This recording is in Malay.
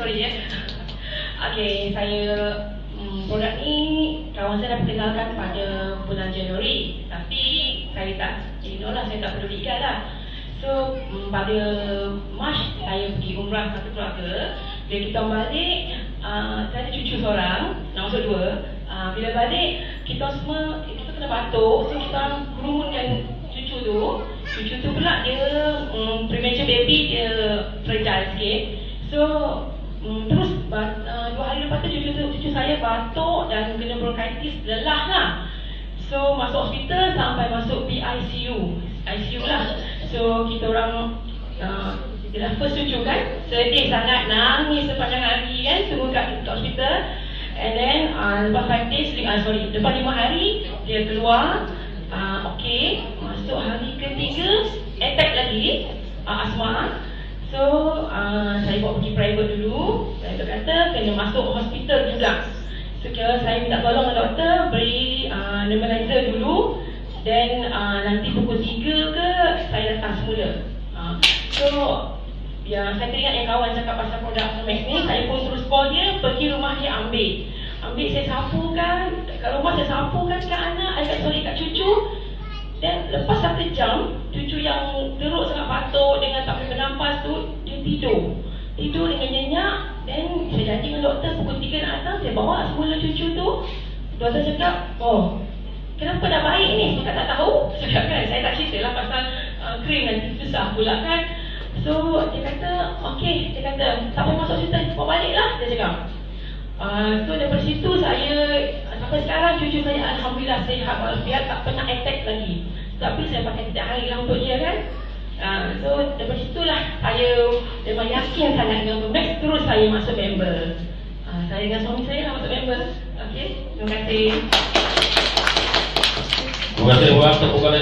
sorry ya. Okay, saya produk ni kawan saya dah perkenalkan pada bulan Januari, tapi saya tak, saya tak pedulikan lah. So pada Mac saya pergi umrah satu keluarga. Bila kita balik, saya ada cucu seorang, nak masuk dua. Bila balik, kita kena batuk. So kita kerumunkan cucu tu. Cucu tu pula dia premature baby, dia fragile sikit. So terus 2 hari lepas tu cucu saya batuk dan kena bronchitis, lelah lah. So masuk hospital sampai masuk ICU lah. So kita orang dia first cucu kan, sedih sangat, nangis sepanjang hari kan, tunggu kat hospital. And then lepas 5 days, lepas 5 hari dia keluar, okay, masuk hari ketiga attack lagi, asma. So saya bawa pergi private dulu. Doktor kata kena masuk hospital juga. So saya minta tolong dengan doktor beri nebulizer dulu. Then nanti pukul 3 ke saya datang semula. So ya, saya teringat yang kawan cakap pasal produk Max ni. Saya pun terus call dia, pergi rumah dia ambil, saya sapukan kat rumah, saya sapukan kat anak, kat cucu. Dan lepas 1 jam, cucu yang teruk sangat batuk dengan tak boleh bernampas tu, dia tidur dengan nyenyak. Dan saya janji dengan doktor pukul 3 nak datang, saya bawa semula cucu tu. Doktor cakap, oh, kenapa dah baik ni? Saya tak tahu. Cakap kan, saya tak cerita lah pasal krim nanti susah pula kan. So dia kata, okay, dia kata tak payah masuk hospital, bawa balik lah, dia cakap. So daripada situ saya, sampai sekarang cucu saya alhamdulillah sihat walafiat, tak pernah attack lagi. Tapi saya pakai setiap hari lah untuk dia kan. So daripada situlah saya memang yakin sangat dengan Max, terus saya masuk member. Saya dengan suami saya lah masuk member. Okay, terima kasih. Terima kasih, buat tepuk tangan.